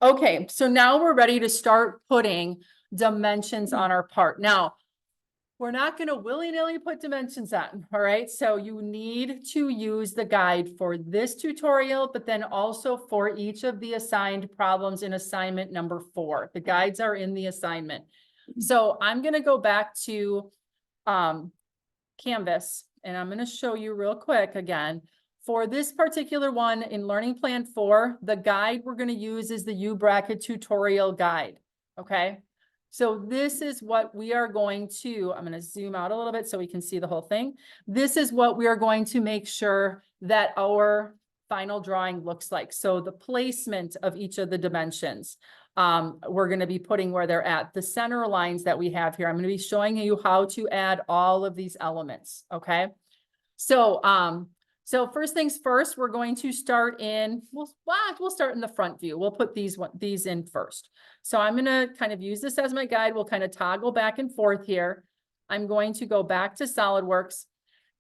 Okay, so now we're ready to start putting dimensions on our part. Now, we're not going to willy-nilly put dimensions on, all right? So you need to use the guide for this tutorial, but then also for each of the assigned problems in assignment number 4. The guides are in the assignment. So I'm going to go back to Canvas, and I'm going to show you real quick again. For this particular one in Learning Plan 4, the guide we're going to use is the UBracket tutorial guide, okay? So this is what we are going to, I'm going to zoom out a little bit so we can see the whole thing. This is what we are going to make sure that our final drawing looks like. So the placement of each of the dimensions, we're going to be putting where they're at. The center lines that we have here, I'm going to be showing you how to add all of these elements, okay? So first things first, we're going to start in, we'll start in the front view. We'll put these in first. So I'm going to kind of use this as my guide. We'll kind of toggle back and forth here. I'm going to go back to SolidWorks.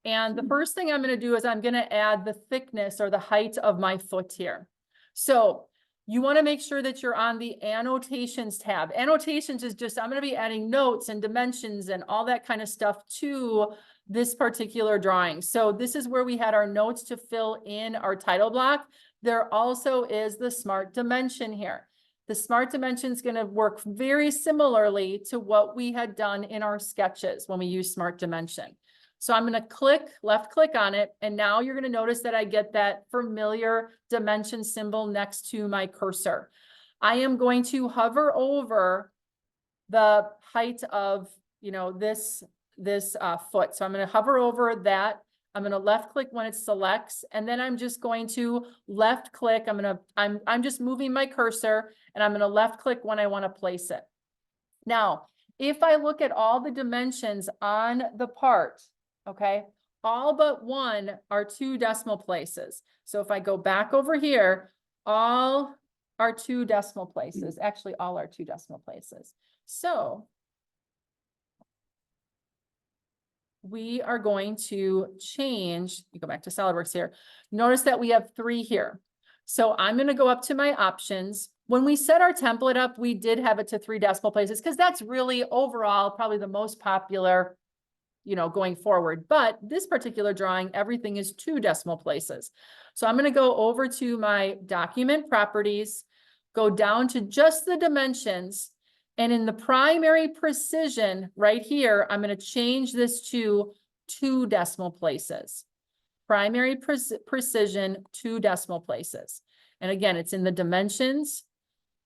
And the first thing I'm going to do is I'm going to add the thickness or the height of my foot here. So you want to make sure that you're on the annotations tab. Annotations is just, I'm going to be adding notes and dimensions and all that kind of stuff to this particular drawing. So this is where we had our notes to fill in our title block. There also is the smart dimension here. The smart dimension is going to work very similarly to what we had done in our sketches when we use smart dimension. So I'm going to left click on it. And now you're going to notice that I get that familiar dimension symbol next to my cursor. I am going to hover over the height of, this foot. So I'm going to hover over that. I'm going to left click when it selects, and then I'm just going to left click. I'm just moving my cursor, and I'm going to left click when I want to place it. Now, if I look at all the dimensions on the part, okay, all but one are 2 decimal places. So if I go back over here, all are 2 decimal places. Actually, all are 2 decimal places. So we are going to change, you go back to SolidWorks here. Notice that we have 3 here. So I'm going to go up to my options. When we set our template up, we did have it to 3 decimal places because that's really overall probably the most popular, going forward. But this particular drawing, everything is 2 decimal places. So I'm going to go over to my document properties, go down to just the dimensions. And in the primary precision right here, I'm going to change this to 2 decimal places. Primary precision, 2 decimal places. And again, it's in the dimensions,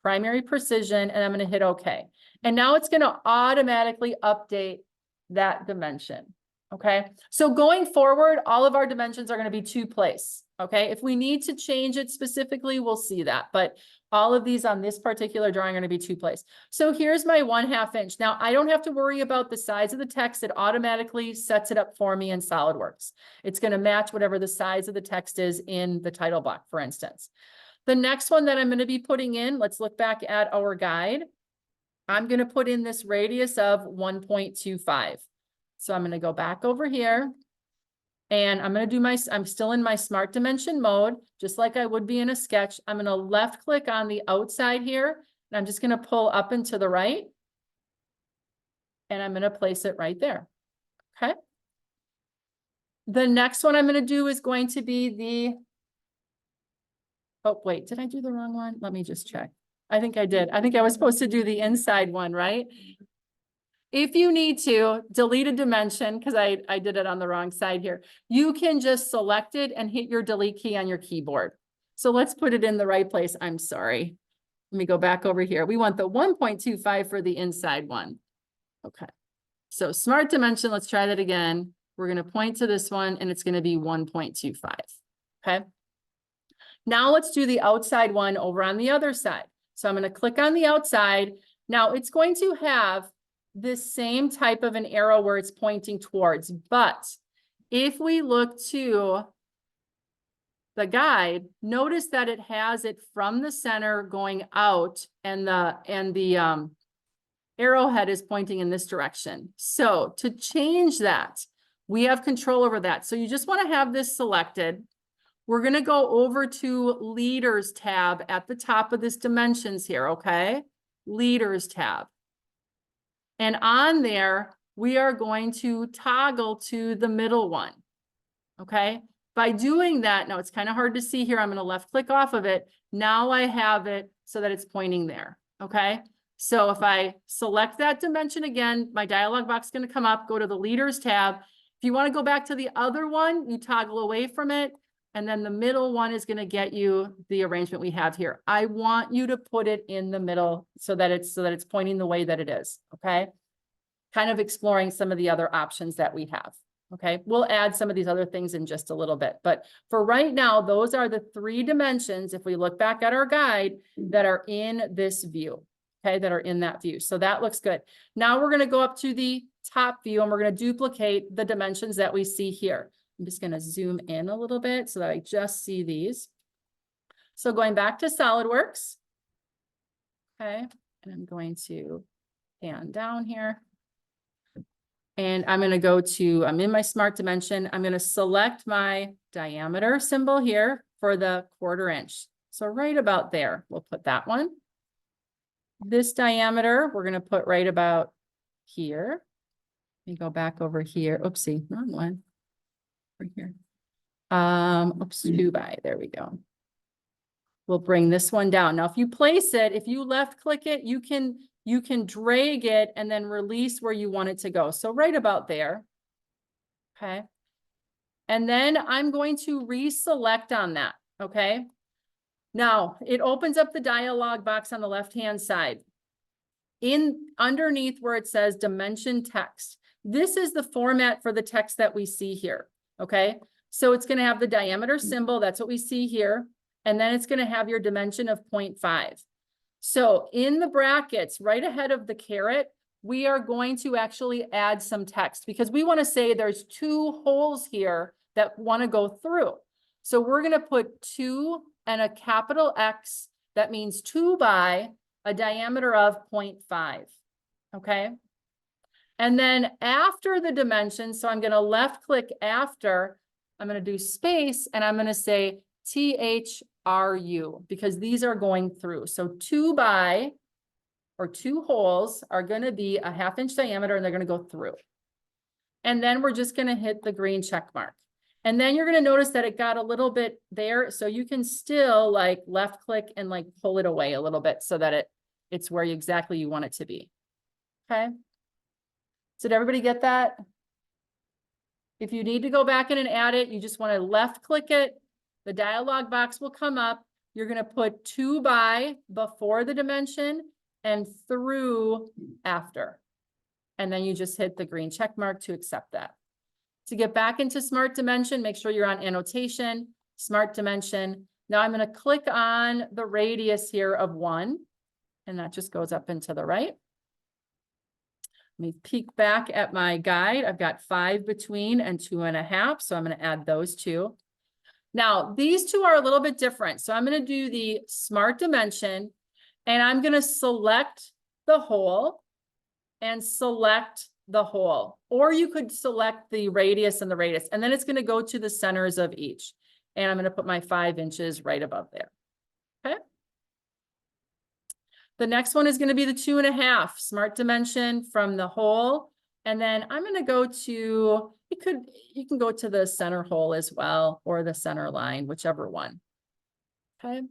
primary precision, and I'm going to hit OK. And now it's going to automatically update that dimension. Okay. So going forward, all of our dimensions are going to be 2 place. Okay. If we need to change it specifically, we'll see that. But all of these on this particular drawing are going to be 2 place. So here's my 1/2 inch. Now I don't have to worry about the size of the text. It automatically sets it up for me in SolidWorks. It's going to match whatever the size of the text is in the title block, for instance. The next one that I'm going to be putting in, let's look back at our guide. I'm going to put in this radius of 1.25. So I'm going to go back over here. And I'm going to do I'm still in my smart dimension mode, just like I would be in a sketch. I'm going to left click on the outside here, and I'm just going to pull up and to the right. And I'm going to place it right there. Okay. The next one I'm going to do is going to be oh, wait, did I do the wrong one? Let me just check. I think I did. I think I was supposed to do the inside one, right? If you need to delete a dimension, because I did it on the wrong side here, you can just select it and hit your delete key on your keyboard. So let's put it in the right place. I'm sorry. Let me go back over here. We want the 1.25 for the inside one. Okay. So smart dimension, let's try that again. We're going to point to this one and it's going to be 1.25. Okay. Now let's do the outside one over on the other side. So I'm going to click on the outside. Now it's going to have this same type of an arrow where it's pointing towards, but if we look to the guide, notice that it has it from the center going out, and the arrowhead is pointing in this direction. So to change that, we have control over that. So you just want to have this selected. we're gonna go over to Leaders tab at the top of this dimensions here, okay? Leaders tab. And on there, we are going to toggle to the middle one, okay? By doing that, now it's kind of hard to see here. I'm going to left click off of it. Now I have it so that it's pointing there, okay? So if I select that dimension again, my dialog box is going to come up, go to the Leaders tab. If you want to go back to the other one, you toggle away from it. And then the middle one is going to get you the arrangement we have here. I want you to put it in the middle so that it's pointing the way that it is, okay? Kind of exploring some of the other options that we have, okay? We'll add some of these other things in just a little bit, but for right now, those are the 3 dimensions, if we look back at our guide, that are in this view, okay? That are in that view, so that looks good. Now we're gonna go up to the top view and we're gonna duplicate the dimensions that we see here. I'm just going to zoom in a little bit so that I just see these. So going back to SolidWorks. Okay. And I'm going to pan down here. And I'm going to go to, I'm in my smart dimension. I'm going to select my diameter symbol here for the 1/4 inch. So right about there, we'll put that one. This diameter, we're going to put right about here. Let me go back over here. Oopsie, wrong one. Right here. Oops, 2 by, there we go. We'll bring this one down. Now, if you place it, if you left click it, you can drag it and then release where you want it to go. So right about there. Okay. And then I'm going to reselect on that. Okay. Now it opens up the dialog box on the left-hand side. Underneath where it says dimension text. This is the format for the text that we see here. Okay, so it's going to have the diameter symbol. That's what we see here. And then it's going to have your dimension of 0.5. So in the brackets, right ahead of the caret, we are going to actually add some text because we want to say there's 2 holes here that want to go through. So we're going to put 2 and a capital X. That means 2 by a diameter of 0.5. Okay. And then after the dimensions, so I'm going to left click after, I'm going to do space and I'm going to say THRU because these are going through. So 2 by or 2 holes are going to be a 1/2 inch diameter and they're going to go through. And then we're just going to hit the green check mark. And then you're going to notice that it got a little bit there. So you can still like left click and like pull it away a little bit so that it's where exactly you want it to be. Okay. Did everybody get that? If you need to go back in and add it, you just want to left click it. The dialog box will come up. You're going to put 2 by before the dimension and through after. And then you just hit the green check mark to accept that. To get back into Smart Dimension, make sure you're on Annotation, Smart Dimension. Now I'm going to click on the radius here of 1, and that just goes up and to the right. Let me peek back at my guide. I've got 5 between and 2.5. So I'm going to add those 2. Now, these 2 are a little bit different. So I'm going to do the Smart Dimension and I'm going to select the hole and select the hole. Or you could select the radius and the radius, and then it's going to go to the centers of each. And I'm going to put my 5 inches right above there. Okay. The next one is going to be the 2.5 Smart Dimension from the hole. And then I'm going to go to, you can go to the center hole as well, or the center line, whichever one. Okay.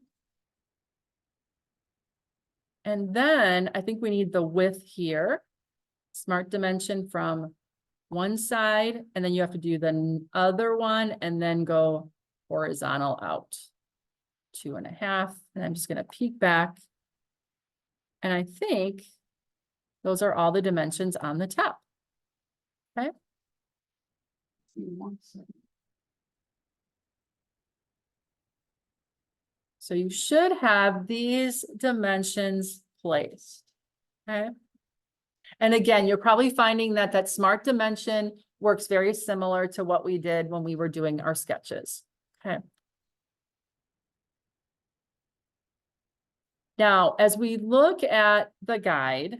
And then I think we need the width here. Smart Dimension from one side, and then you have to do the other one and then go horizontal out. 2.5. And I'm just going to peek back. And I think those are all the dimensions on the top. Okay. So you should have these dimensions placed. Okay. And again, you're probably finding that that Smart Dimension works very similar to what we did when we were doing our sketches. Okay. Now, as we look at the guide,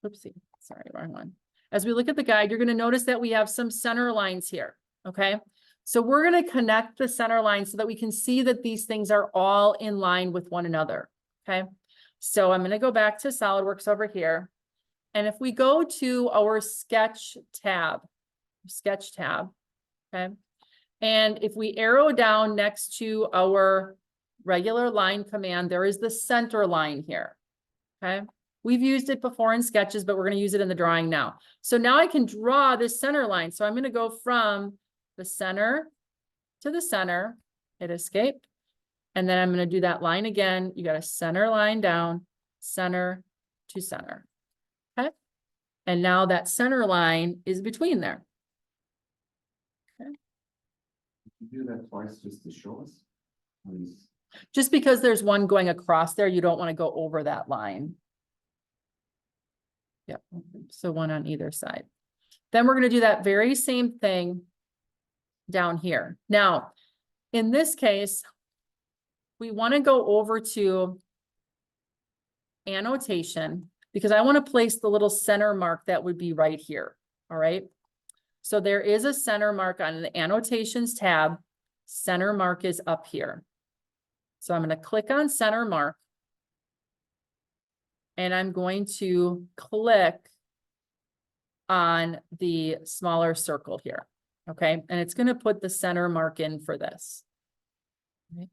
oopsie, sorry, wrong one. As we look at the guide, you're going to notice that we have some center lines here. Okay. So we're going to connect the center line so that we can see that these things are all in line with one another. Okay. So I'm going to go back to SolidWorks over here. And if we go to our sketch tab, okay. And if we arrow down next to our regular line command, there is the center line here. Okay. We've used it before in sketches, but we're going to use it in the drawing now. So now I can draw this center line. So I'm going to go from the center to the center, hit escape. And then I'm going to do that line again. You got a center line down, center to center. Okay. And now that center line is between there. Okay. You do that twice just to show us? Please. Just because there's one going across there, you don't want to go over that line. Yep. So one on either side. Then we're going to do that very same thing down here. Now, in this case, we want to go over to annotation because I want to place the little center mark that would be right here. All right. So there is a center mark on the annotations tab. Center mark is up here. So I'm going to click on center mark. And I'm going to click on the smaller circle here. Okay. And it's going to put the center mark in for this. Okay.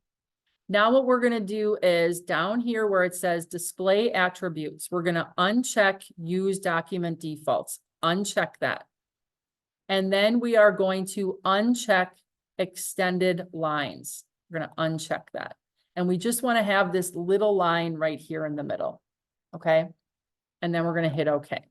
Now what we're going to do is down here where it says display attributes, we're going to uncheck use document defaults, uncheck that. And then we are going to uncheck extended lines. We're going to uncheck that. And we just want to have this little line right here in the middle. Okay. And then we're going to hit OK.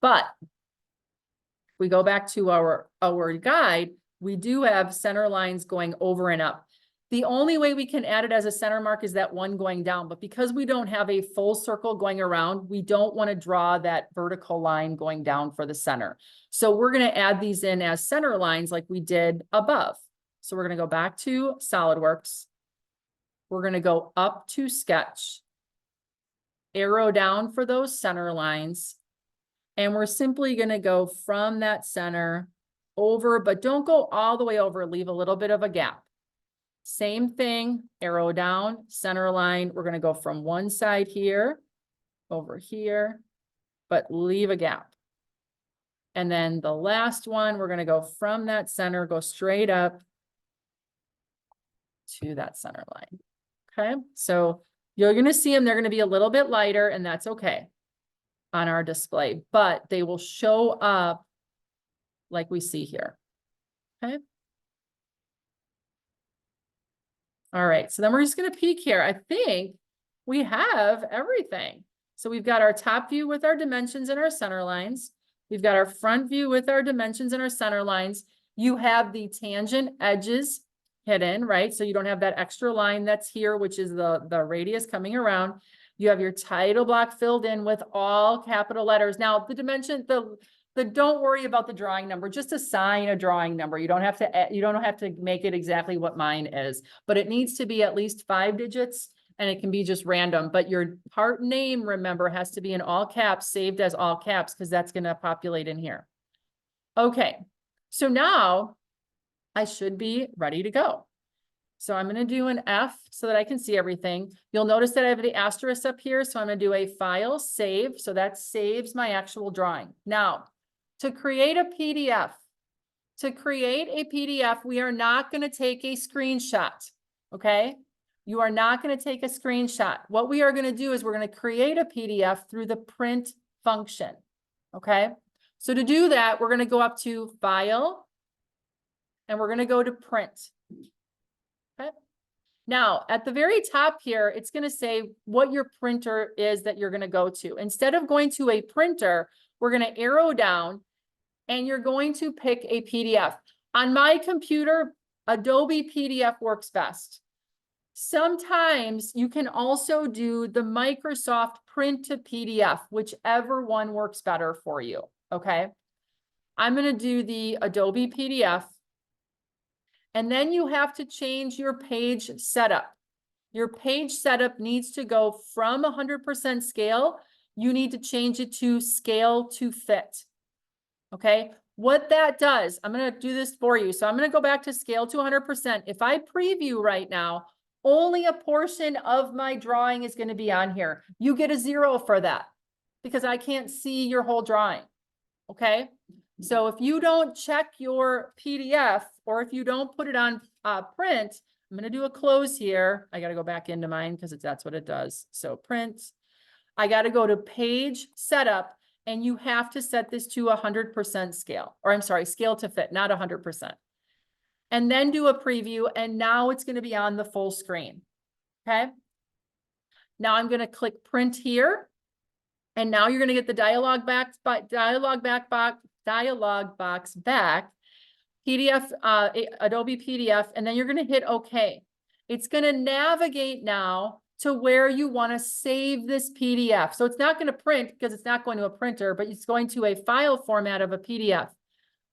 But if we go back to our guide, we do have center lines going over and up. The only way we can add it as a center mark is that one going down. But because we don't have a full circle going around, we don't want to draw that vertical line going down for the center. So we're going to add these in as center lines like we did above. So we're going to go back to SolidWorks. We're going to go up to Sketch, arrow down for those center lines. And we're simply going to go from that center over, but don't go all the way over, leave a little bit of a gap. Same thing, arrow down, center line. We're going to go from one side here, over here, but leave a gap. And then the last one, we're going to go from that center, go straight up to that center line. Okay, so you're going to see them. They're going to be a little bit lighter, and that's okay on our display, but they will show up like we see here. Okay. All right, so then we're just going to peek here. I think we have everything. So we've got our top view with our dimensions and our center lines. We've got our front view with our dimensions and our center lines. You have the tangent edges hidden, right? So you don't have that extra line that's here, which is the radius coming around. You have your title block filled in with all capital letters. Now the dimension, don't worry about the drawing number, just assign a drawing number. You don't have to make it exactly what mine is, but it needs to be at least 5 digits and it can be just random. But your part name, remember, has to be in all caps, saved as all caps, because that's going to populate in here. Okay, so now I should be ready to go. So I'm going to do an F so that I can see everything. You'll notice that I have the asterisk up here. So I'm going to do a file save. So that saves my actual drawing. Now, to create a PDF, we are not going to take a screenshot. Okay. You are not going to take a screenshot. What we are going to do is we're going to create a PDF through the print function. Okay. So to do that, we're going to go up to File and we're going to go to Print. Okay. Now, at the very top here, it's going to say what your printer is that you're going to go to. Instead of going to a printer, we're going to arrow down and you're going to pick a PDF. On my computer, Adobe PDF works best. Sometimes you can also do the Microsoft Print to PDF, whichever one works better for you. Okay. I'm going to do the Adobe PDF. And then you have to change your page setup. Your page setup needs to go from 100% scale. You need to change it to scale to fit. Okay. What that does, I'm gonna do this for you. So I'm gonna go back to scale to 100%. If I preview right now, only a portion of my drawing is gonna be on here. You get a 0 for that because I can't see your whole drawing, okay? So if you don't check your PDF or if you don't put it on print, I'm gonna do a close here. I gotta go back into mine because that's what it does. So print, I gotta go to page setup and you have to set this to 100% scale, or I'm sorry, scale to fit, not 100%. And then do a preview and now it's gonna be on the full screen, okay? Now I'm gonna click print here. And now you're gonna get the dialog box back, PDF, Adobe PDF, and then you're gonna hit OK. It's gonna navigate now to where you wanna save this PDF. So it's not gonna print because it's not going to a printer, but it's going to a file format of a PDF.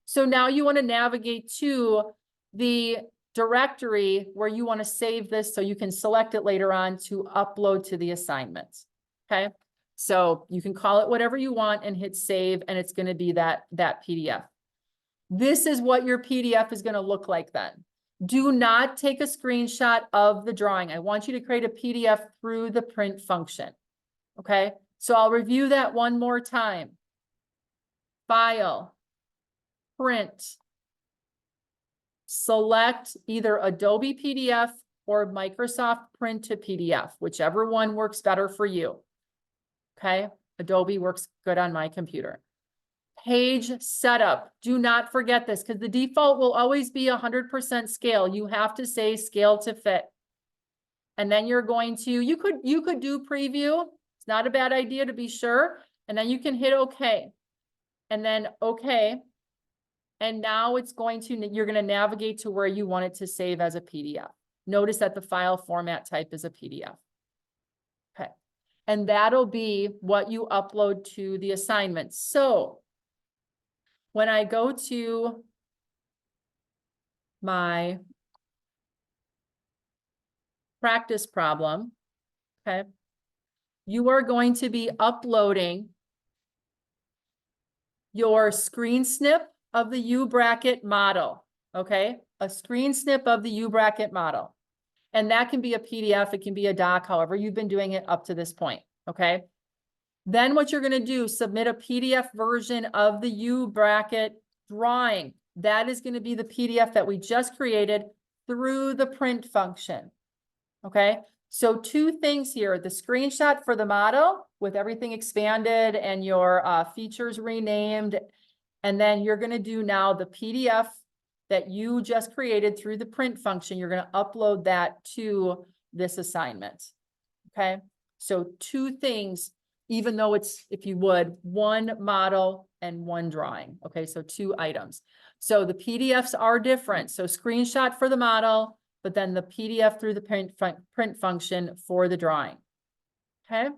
So now you wanna navigate to the directory where you wanna save this so you can select it later on to upload to the assignment, okay? So you can call it whatever you want and hit save, and it's gonna be that PDF. This is what your PDF is gonna look like then. Do not take a screenshot of the drawing. I want you to create a PDF through the print function, okay? So I'll review that one more time. File, print, select either Adobe PDF or Microsoft Print to PDF, whichever one works better for you. Okay, Adobe works good on my computer. Page setup. Do not forget this because the default will always be 100% scale. You have to say scale to fit. And then you're going to, you could do preview. It's not a bad idea to be sure. And then you can hit OK. And then OK. And now it's going to, you're going to navigate to where you want it to save as a PDF. Notice that the file format type is a PDF. Okay. And that'll be what you upload to the assignment. So when I go to my practice problem, okay, you are going to be uploading your screen snip of the UBracket model, okay? A screen snip of the UBracket model. And that can be a PDF, it can be a doc, however you've been doing it up to this point, okay? Then what you're gonna do, submit a PDF version of the UBracket drawing. That is gonna be the PDF that we just created through the print function, okay? So two things here, the screenshot for the model with everything expanded and your features renamed. And then you're gonna do now the PDF that you just created through the print function. You're gonna upload that to this assignment, okay? So two things, even though it's, if you would, one model and one drawing, okay? So two items. So the PDFs are different. So screenshot for the model, but then the PDF through the print function for the drawing, okay?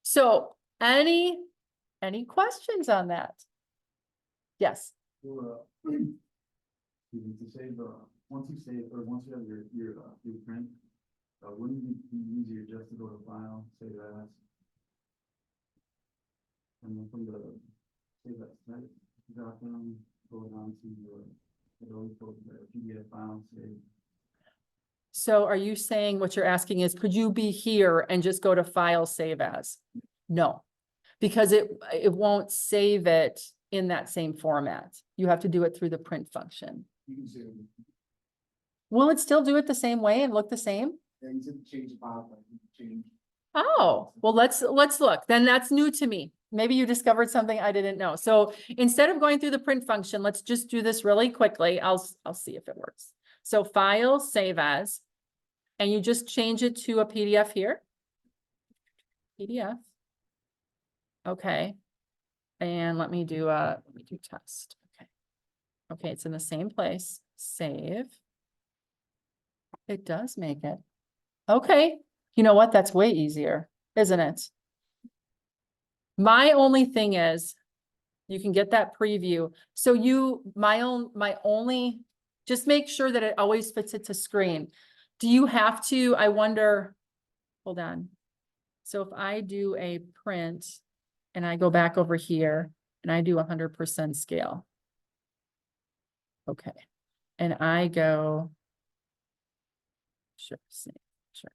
So any questions on that? Yes. To save, once you save, or once you have your print, wouldn't it be easier just to go to file, save as? And then from the save as, right, drop down, go down to your Adobe PDF file, save. So are you saying what you're asking is, could you be here and just go to file, save as? No, because it won't save it in that same format. You have to do it through the print function. You can save it. Will it still do it the same way and look the same? Yeah, you said change the file, like change. Oh, well, let's look. Then that's new to me. Maybe you discovered something I didn't know. So instead of going through the print function, let's just do this really quickly. I'll see if it works. So file, save as, and you just change it to a PDF here. PDF. Okay. And let me do test. Okay. Okay, it's in the same place. Save. It does make it. Okay. You know what? That's way easier, isn't it? My only thing is you can get that preview. So just make sure that it always fits it to screen. Do you have to, I wonder, hold on. So if I do a print and I go back over here and I do 100% scale, Okay, and I go. Sure, save, sure.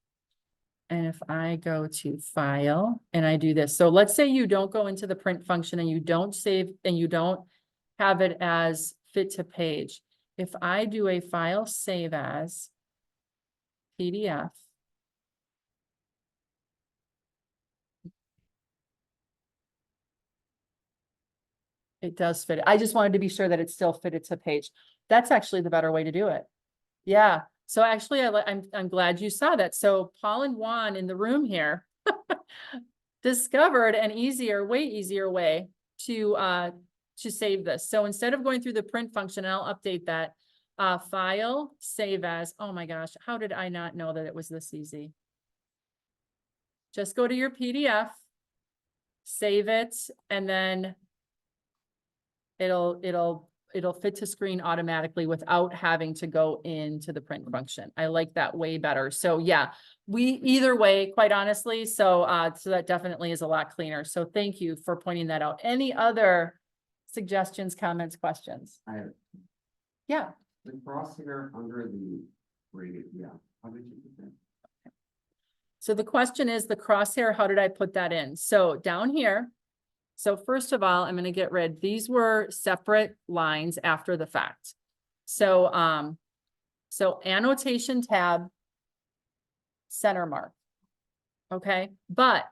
And if I go to file and I do this, so let's say you don't go into the print function and you don't save and you don't have it as fit to page. If I do a file save as PDF. It does fit. I just wanted to be sure that it still fitted to page. That's actually the better way to do it. Yeah, so actually I'm glad you saw that. So Paul and Juan in the room here discovered an way easier way to save this. So instead of going through the print function, and I'll update that, file, save as, oh my gosh, how did I not know that it was this easy? Just go to your PDF, save it, and then it'll fit to screen automatically without having to go into the print function. I like that way better. So yeah, either way, quite honestly, so that definitely is a lot cleaner. So thank you for pointing that out. Any other suggestions, comments, questions? I have Yeah. the crosshair under the graded, yeah, how did you put that? So the question is the crosshair, how did I put that in? So down here, so first of all, I'm going to get rid, these were separate lines after the fact. So, so annotation tab, center mark. Okay, but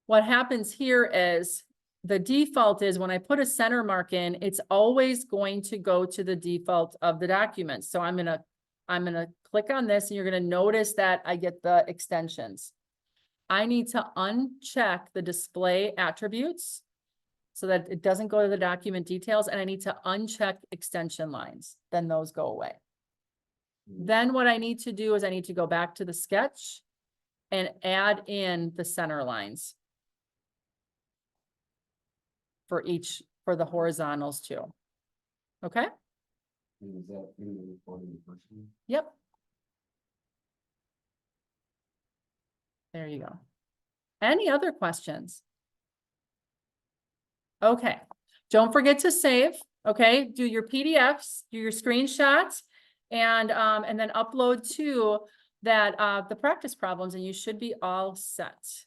what happens here is the default is when I put a center mark in, it's always going to go to the default of the document. So I'm gonna click on this and you're gonna notice that I get the extensions. I need to uncheck the display attributes so that it doesn't go to the document details, and I need to uncheck extension lines. Then those go away. Then what I need to do is I need to go back to the sketch and add in the center lines for the horizontals too. Okay? And is that in the recording person? Yep. There you go. Any other questions? Okay, don't forget to save, okay? Do your PDFs, do your screenshots, and then upload to that, the practice problems, and you should be all set.